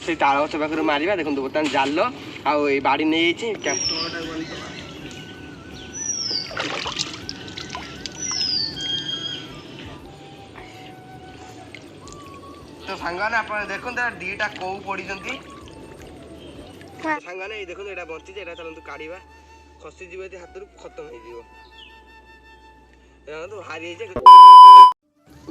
से ताल गछ पाखर मारिबा। देखो बर्तमान जाल आउ बाड़ी नहीं तो सांगने आप देखो दीटा कौ पड़ी सांगने देखो ये बंची चलते काढ़ा खसीज हाथ खत्म हो हारी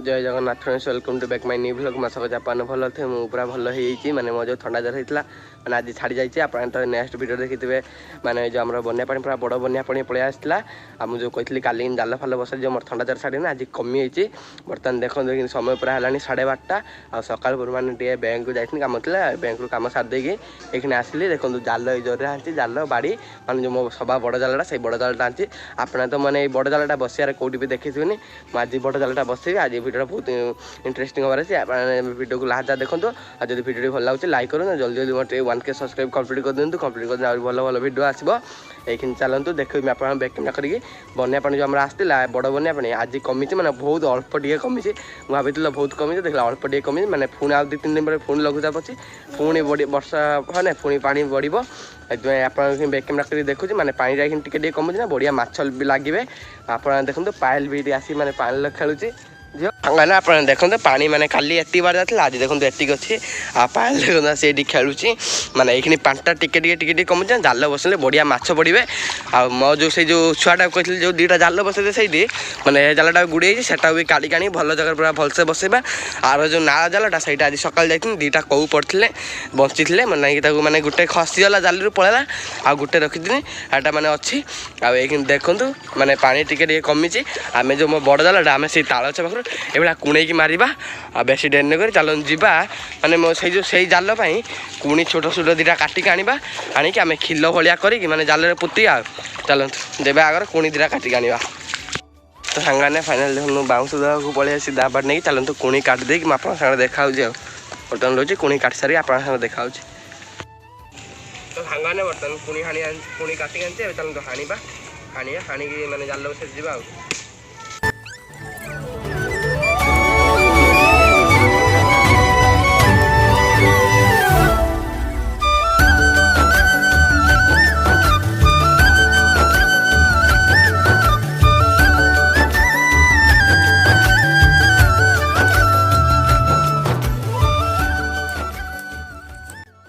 जय Jagannath friends welcome to back my new vlog मासक जापान भल थे मु पूरा भल हो माने मो जो ठंडा जर होता मैंने आज छाड़ी जाइए आप तो नेक्स्ट वीडियो देखिए माने जो आम बन्या पानी पूरा बड़ बन्या पानी पलि आसाला आ मुझे कहती काली जाल फाल बस जो मोर ठंडा जर छाड़ी आज कमी जाइए बर्तमान देखो समय पूरा है 12:30 आ सकाल मैंने टे बैंक को जाइए कम था बैंक रु कम सारी देकी ये आसिली देखो जाल जोर आनी जाल बाड़ी माने जो मो सभा बड़ जालटा से बड़ जालटा आनी आप तो मैंने बड़ जालटा बसार कौटी भी देखी आज बड़ जालटा बसेबी आज वीडियो बहुत इंटरेस्टिंग हमारे से वीडियो को लास्ट देखो और जब वीडियो भल लगे लाइक करूँ जल्दी जल्दी मोटे 1K सब्सक्राइब कंप्लीट कर दिखाँ कंप्लीट कर भल भल वीडियो आसो ये चलतु देखिए आप बैक कैमेरा करके बन्या पानी जो आसला बड़ बन्या पानी आज कमी मैंने बहुत अल्प टे कमी भाई बहुत कमी देख अल्प टे कमी मैंने पुणी आ 2-3 दिन पर पुणी लघुचाप अच्छी पुणी वर्षा है पुणी पानी बढ़ आप बैक कैमेरा करके देखुचे मैंने पानी टे कमुचे बढ़िया माछ भी लगे आप देखते पायल भी आसी मैंने पानी खेलुची ना आप देखते पानी मैंने खाली एति बार जाता आज देखते एतिक अच्छी आ पायल देखते से खेलुची मैंने ये पाटा टिके कमुचे जाल बसले बढ़िया माछ पड़े आ मो जो से जो छुआटा कहते जो 2टा जाल बसे से मैंने जालटा गुड़े से भी काढ़ी काणी भल जगह पूरा भलसे बसेबा आर जो नाला जालटा से आज सकाल जाती 2टा कौ पड़ते बंची मैंने मैंने गोटे खसीगला जाल पलैला आ गोटे रखी एटा मैंने अच्छी आ देखूँ मैंने पानी टिके कमी आम जो मो बड़ जालटा आम से ताल पाखर एभा कुणई मारिबा आ बेसी डेर न चलो जीवा माने मो से जाल कुणी छोट छोट 2टा काटिक आनिबा आनिक आम खिल भाया करी माने जाल पुती आ चलतु देवे आगर कुणी 2टा काटिक आनिबा तो सांगाने फाइनल देखो बाउंस देवाक पलि आसी दाबाट नहीं चलतु कुणी काट देक आप देखा बर्तमान रोचे कुणी काट सारी आप देखा तो सांगाने बर्तमान कुणी हाणी कुणी काटिक आनी चलतु हाणीबा हाणिकी माने जाल बसै जीवा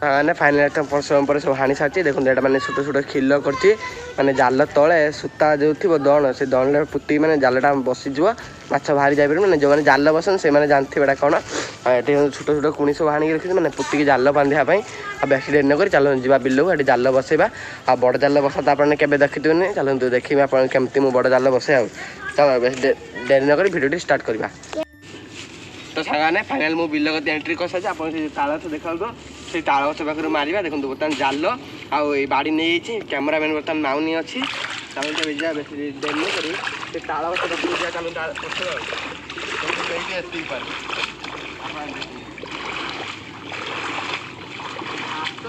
मैंने फाइनल समय पर सब हाणी सारी देखो ये मैंने छोट छोट खिल कर जाल तले सूता जो थी दण से दण पुती मैंने जालटा बसीज माछ बाहरी जापर मैंने जो मैंने जाल बसन से मैंने जानते एटा कौन ये छोट छोट कुणी सब हाणी रखी मैंने पुतिक जाल बांधापी आ बेसी डेर नक चलो जा बिलू ये जाल बसैबा आ बड़ जाल बसा तो आपने केवे देखिए चलते देखिए आप केमती मु बड़ जाल बसे आ चलो बेस डेर नक भिडियो स्टार्ट करवा तो सांगाने फाइनल मु बिल एंट्री कर सारी आप ताल देखा से ताल गछ पाखर मारिबा। देखो बर्तमान जाल आउ बाड़ी नहीं कैमरामैन बर्तमान नाउनी अच्छी चलते जा बेसी डेर न कर ताल गछ पाखर चलते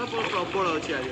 प्रबल अच्छी आज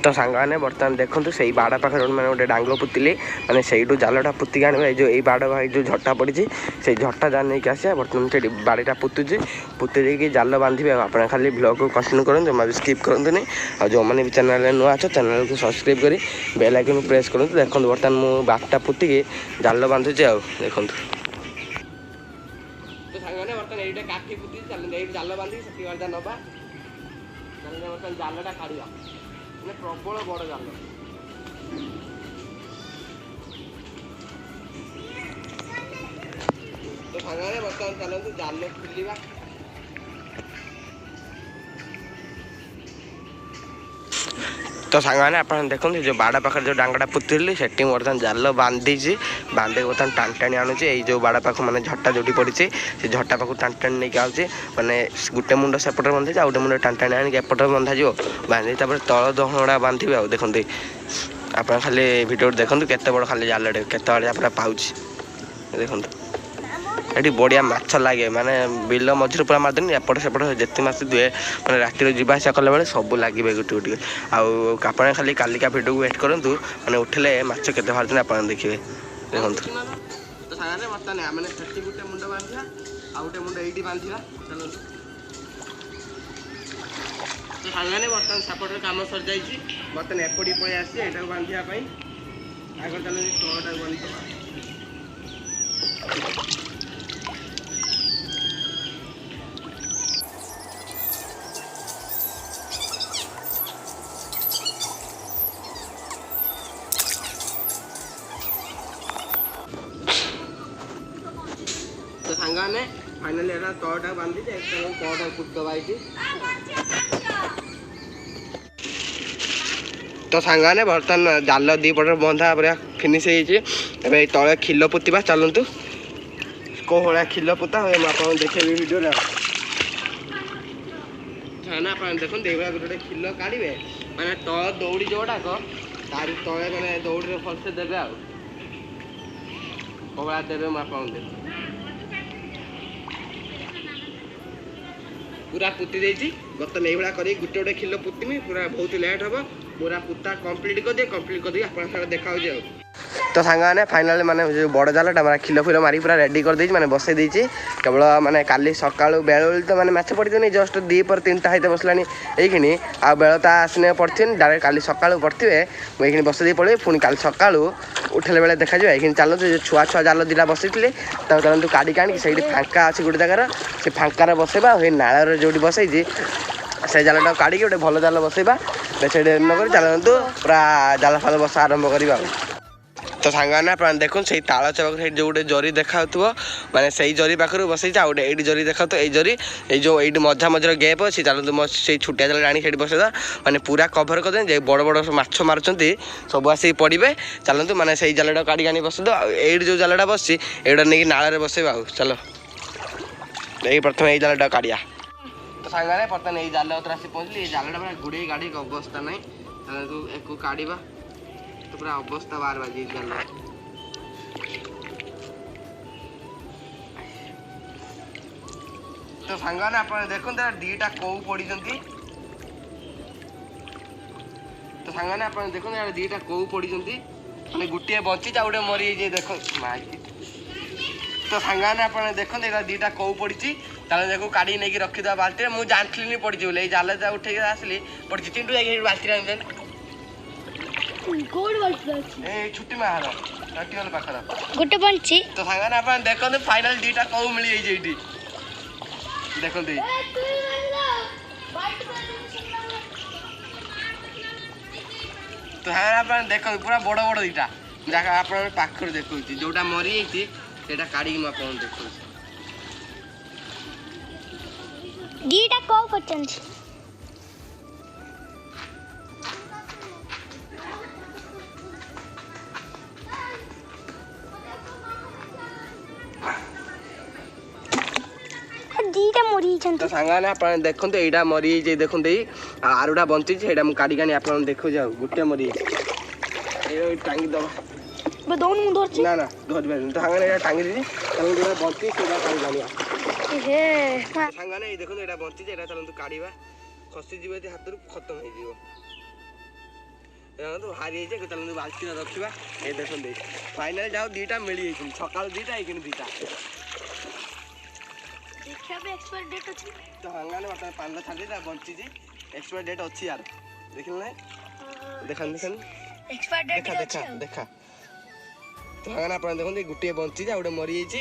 तो सांगाने बर्तमान देखो से बाड़ा पाखे मैंने गोटे डांग पुतिले मैंने से जालटा पुतिक आने जो ये बाड़ भाई जो झटा पड़ी से झटा जाल नहीं आसा बर्तमान से बाड़ीटा पुतुची पुति देकी जाल बांधे आप खाली ब्लॉग को कंटिन्यू करें जमा भी स्किप करते नहीं और जो मैंने भी चैनल नुआ अच्छे चैनल को सब्सक्राइब करी बेल आइकन प्रेस करूँ देखो बर्तमान मुझे बाटा पुतिक जाल बांधुचे आ देखो तो सांगाने बर्तमान ये काठी पुति जाल बांधिक नवा बर्तमान जालटा काढ़ा प्रबल बड़ जाल तो सांगाने बर्तमान चलते जाल खोलिबा तो सांगाने आप देखो जो बाड़ा पाखे जो डांगटा पुतली से बर्तमान जाल बांधी बांधे बर्तमान टाण टाणी आणुचे जो बाड़ा पाख मैंने झटा जो पड़ी से झटा पाख टाण टाणी नहीं आऊे मैंने गोटे मुंड सेपटे बंधे आ गोटे मुंड टाण टाणी आनी एपटे बंधा जो बांधे तल दहड़ा बांधे आ देखते आप खाली भिडियो देखो केते बड़ खाली जाल केत आप पाँच देखो ଏଠି ବଢ଼ିଆ ମାଛ ଲାଗେ ମାନେ ବିଲ ମଝିରେ ପୁରା ମାରିଦେନି ଏପଟ ସେପଟ ଯେତେ ମାଛ ଦିଏ ମାନେ ରାତିରେ ଯିବା ଆସିବା କଲାବେଳେ ସବୁ ଲାଗିବେ ଗୋଟେ ଗୋଟେ ଆଉ ଆପଣ ଖାଲି କାଲିକା ଭିଡ଼ିଓକୁ ୱେଟ୍ କରନ୍ତୁ ମାନେ ଉଠିଲେ ମାଛ କେତେ ବାହାରୁଛନ୍ତି ଆପଣ ଦେଖିବେ ଦେଖନ୍ତୁ ତ ସାଙ୍ଗରେ ବର୍ତ୍ତମାନ ଆମେ ସେଠି ଗୋଟେ ମୁଣ୍ଡ ବାନ୍ଧିବା ଆଉ ଗୋଟେ ମୁଣ୍ଡ ଏଇଠି ବାନ୍ଧିବା ଚାଲନ୍ତୁ ତ ସାଙ୍ଗମାନେ ବର୍ତ୍ତମାନ ସେପଟରେ କାମ ସରିଯାଇଛି ବର୍ତ୍ତମାନ ଏପଟିକି ପଳେଇ ଆସିଛି ଏଇଟାକୁ ବାନ୍ଧିବା ପାଇଁ ଆଗ ଚାଲନ୍ତୁ ତଳଟାକୁ ବାନ୍ଧିଦେବା तो सांगाने फाइनली एटा तळटा बांधी दे एकदम तळटा कुटदबा एठी तो सांगाने बर्तन जाल दी पटर बंधा पर फिनिश होईची एबे तळे खिल्लो पुतिबा चलंतु को होळा खिल्लो पुता होय म आपन देखेबी वीडियो रे थाना आपन देखन देबा गुटे खिल्लो काढिबे माने तळ दौड़ी जोटा को तारी तळे माने दौड़ी रे फलसे देबे आ कोळा देबे म आपन दे पूरा पुति देछि बर्तन एई भला करी गुटे गुटे खिल्लो पुतिमी पूरा बहुत लेट हबो पूरा पुता कंप्लीट कर दे आपन सारा देखाउ जे तो सांगाने फाइनल माने जो बड़ जालटा माने खिल्लो फिल्लो मारी पूरा रेडी कर देछि माने बसे देछि केवल माने काली सकाळु बेळोल तो माने माछ पड़ितनी जस्ट 2 पर 3टा हाइते बसलानी एखिनी आ बेळता आसने पड़थिन डायरेक्ट काली सकाळु पड़थिबे मु एखिनी बसे दे पळे पुनी काली सकाळु उठले बेले देखा जो एखिनी चालु जो छुआ छुआ जाल दिला बसितले त चलंतु काडी काणी सेठी फांका अछि गुटे जगार से फांका रे बसेबा हे नाळ रे जोडी बसैछि से जालटा काडी के गुटे भलो जाल बसेबा बेसेडे न कर चलंतु पूरा जाल फाल बसा आरंभ करबा तो सांगाने अपन देखुन से ताला चबक से जो गोटे जरी देखाउथबो माने सही जरी पाखरु बसै जा गोटे एडी जरी देखाउतो ए जरी ए जो एडी मझा मझर गैप अछि चालू म से छुटिया जल राणी सेठी बसै दा माने पूरा कवर कर दे जे बड़ बड़ माछ मारचंती सब आसी पड़िबे चलंतु माने सही जालटा काडी गानी बसै दो एडी जो जालटा बसछि एडा नेकी नाळ रे बसैबा चलो एई प्रथम एई जालटा काडिया तो सांगाने पतन एई जाल उतर आसी पहुंचली ए जालटा पूरा गुडे गाडी के अवस्था नै चलंतु एको काडीबा तो पूरा अवस्था बार बाजी जाल तो सांगाने अपन देखुन तार दीटा को पड़ी जंती तो सांगाने अपन देखुन यार दीटा को पड़ी जंती माने गुटिए बंची जा उडे मरी जे देखो तो सांगाने अपन देखुन एरा दीटा को पड़ीची ताले देखो काडी नेकी रखि दा बाल्टी मु जानथली नि पड़ी जोले जाल जा उठे के आसली पड़ी चिंटू जाई बाल्टी रे गोड बाल्टी अछि ए छुट्टी मार नटियल पाखरा गुटे बंची तो सांगाने अपन देखो फाइनल दीटा को मिली जाई जेठी देखो दे तो हाँ अपन देखो पूरा बड़ बड़ दीटा जहाँ आप पाखर देखो जोटा मरी जाइए सेटा काढ़ी मैं आपन देखो दीटा को करछन दीटा मरी छन तो सांगाने आपन देखो एटा मरी जे देखो दे आरुडा बंची छे एटा मु काढ़ी गानी आपन देखो जाओ गुटे मरी ए टांगी दबा बे दोन मु धरछि ना ना धर बे तो सांगाने एटा टांगी दी तब जोटा बंची सेटा काढ़ी गानी हे सांगाने ए देखो एटा बंची एटा चलन तो काढ़ीबा खसी जीवे ते हाथ खत्म हो जीवो तो हारी जे चलन तो बाल्टी रखिबा ए देखो दे फाइनल जाओ दीटा मिली छै सकाळ दीटा एकिन दीटा देखिया बे एक्सपायर डेट अछि तो हंगाने बता पांडा छाडी ता बंची जी एक्सपायर डेट अछि यार देखिल नै देखन देखन एक्सपायर डेट देखा देखा तो हंगाना अपन देखन गुटिए बंची जा उडे मरि जाई छी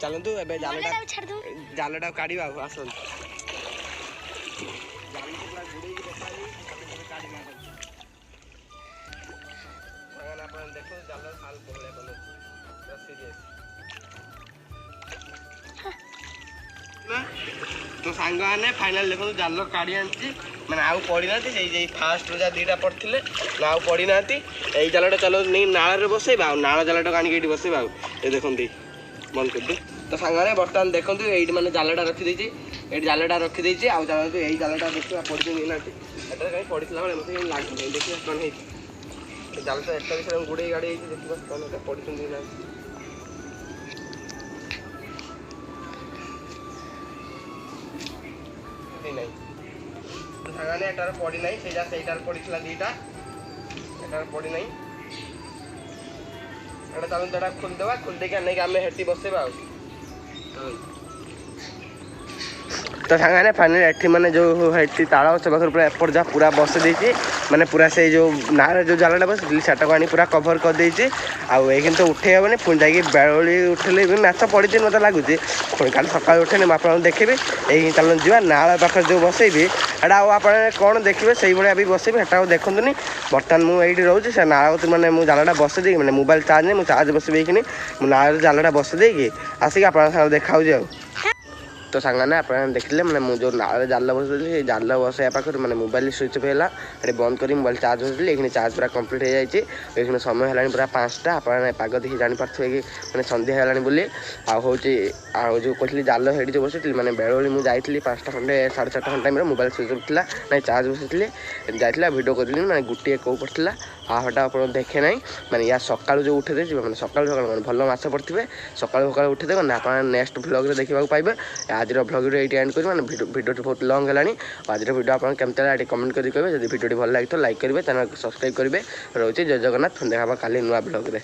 चलंतु एबे जालटा काढीबा आसन जाल को पूरा गुडे की देखाई काढी मार हंगाना अपन देखो जाल हाल कोले बनो सीरियस तो सांगाने फाइनल देखो जाल काढ़ी आनती माने आउ पड़ी ना जे फास्ट जा दीटा पड़थिले ना आउ पड़ी ना एई जालटा चलो नहीं नाळ रे बसेबा नाळ जालटा कानी केटी बसेबा ए देखन दी मन कर दे तो सांगाने बर्तमान देखन एई माने जालटा रखि देछि एई जालटा रखि देछि आउ जाल तो एई जालटा देखिबा पड़ी नहीं ना एटा काई पड़ितला बेले मते लागि देखिबा कोन हे जाल तो एटा विषय गुडे गाडी देखिबा कोन पड़ी नहीं ना ପଡ଼ି ନାହିଁ ସାଙ୍ଗମାନେ ଏଟାର ପଡ଼ି ନାହିଁ ସେଇଟାର ପଡ଼ିଥିଲା ଦୁଇଟା ଏଟାର ପଡ଼ି ନାହିଁ ଏଇଟା ଚାଲନ୍ତୁ ଏଇଟା ଖୋଲିଦେବା ଖୋଲିଦେଇକି ନେଇକି ଆମେ ହେଠି ବସେଇବା ଆଉ ତ ସାଙ୍ଗମାନେ ଫାଇନାଲି ଏଠି ମାନେ ଯେଉଁ ହେଠି ତାଳ ଗଛ ପାଖରୁ ପୁରା ଏପଟ ଯାହା ପୁରା ବସେଇ ଦେଇଛି ମାନେ ପୁରା ସେଇ ଯେଉଁ ନାଁରେ ଯେଉଁ ଜାଲଟା ବସିଥିଲି ସେଟାକୁ ଆଣି ପୁରା କଭର କରିଦେଇଛି ଆଉ ଏଇ କିନ୍ତୁ ଉଠେଇ ହେବନି ପୁଣି ଯାଇକି ବେଳୋଳି ଉଠେଇଲେ ବି ମାଛ ପଡ଼ିଛି ମୋତେ ଲାଗୁଛି ପୁଣି କାଲି ସକାଳୁ ଉଠେଇଲେ ମୁଁ ଆପଣଙ୍କୁ ଦେଖିବି ଏଇ ଚାଲନ୍ତୁ ଯିବା ନାଳ ପାଖରେ ଯେଉଁ ବସେଇବି ସେଇଟା ଆଉ ଆପଣ କ'ଣ ଦେଖିବେ ସେଇଭଳିଆ ବି ବସେଇବି ସେଟା ଆଉ ଦେଖନ୍ତୁନି ବର୍ତ୍ତମାନ ମୁଁ ଏଇଠି ରହୁଛି ସେ ନାଳ ମାନେ ମୁଁ ଜାଲଟା ବସେଇ ଦେଇକି ମାନେ ମୋବାଇଲ ଚାର୍ଜ ନେଇ ମୁଁ ଚାର୍ଜ ବସେଇ ଦେଇକିନି ମୁଁ ନାଳରେ ଜାଲଟା ବସେଇ ଦେଇକି ଆସିକି ଆପଣଙ୍କ ସାଙ୍ଗରେ ଦେଖାହେଉଛି ଆଉ ତ ସାଙ୍ଗମାନେ ଆପଣ ଦେଖିଲେ ମାନେ ମୁଁ ଯେଉଁ ନାଳରେ ଜାଲ ବସାଇଥିଲି ସେଇ ଜାଲ ବସାଇବା ପାଖରୁ ମାନେ ମୋବାଇଲ ସୁଇଚ୍ ଅଫ୍ ହେଲା ଏଠି ବନ୍ଦ କରି ମୋବାଇଲ ଚାର୍ଜ ବସାଇଥିଲି ଏଇଖିଣି ଚାର୍ଜ ପୁରା କମ୍ପ୍ଲିଟ୍ ହେଇଯାଇଛି ଏଇଖିଣି ସମୟ ହେଲାଣି ପୁରା 5ଟା ଆପଣ ପାଗ ଦେଖି ଜାଣିପାରୁଥିବେ କି ମାନେ ସନ୍ଧ୍ୟା ହେଲାଣି ବୋଲି ଆଉ ହେଉଛି ଆଉ ଯେଉଁ କହୁଥିଲି ଜାଲ ସେଇଠି ଯେଉଁ ବସିଥିଲି ମାନେ ବେଳୋଳି ମୁଁ ଯାଇଥିଲି 5ଟା ଖଣ୍ଡେ 4:30 ଖଣ୍ଡେ ଟାଇମ୍ରେ ମୋବାଇଲ ସୁଇଚ୍ ଅଫ୍ ଥିଲା ନାଇଁ ଚାର୍ଜ ବସାଇଥିଲି ଯାଇଥିଲା ଭିଡ଼ିଓ କରିଥିଲି ମାନେ ଗୋଟିଏ କେଉଁ ପଡ଼ିଥିଲା ଆଉ ହେଟା ଆପଣ ଦେଖେ ନାହିଁ ମାନେ ୟା ସକାଳୁ ଯେଉଁ ଉଠେଇ ଦେଇଯିବେ ମାନେ ସକାଳୁ ମାନେ ଭଲ ମାଛ ପଡ଼ିଥିବେ ସକାଳୁ ଉଠେଇଦେବେ ନା ଆପଣ ନେକ୍ସଟ ଭ୍ଲଗ୍ରେ ଦେଖିବାକୁ ପାଇବେ ଆଜିର ଭ୍ଲଗ୍ରେ ଏଇଠି ଏଣ୍ଡ କରିବେ ମାନେ ଭିଡ଼ିଓଟି ବହୁତ ଲଙ୍ଗ୍ ହେଲାଣି ଆଜିର ଭିଡ଼ିଓ ଆପଣ କେମିତି ହେଲା ଏଠି କମେଣ୍ଟ କରି କହିବେ ଯଦି ଭିଡ଼ିଓଟି ଭଲ ଲାଗିଥିବ ଲାଇକ୍ କରିବେ ଚ୍ୟାନେଲକୁ ସବସ୍କ୍ରାଇବ୍ କରିବେ ରହୁଛି ଜୟ ଜଗନ୍ନାଥ ଦେଖା ହେବା କାଲି ନୂଆ ଭ୍ଲଗ୍ରେ।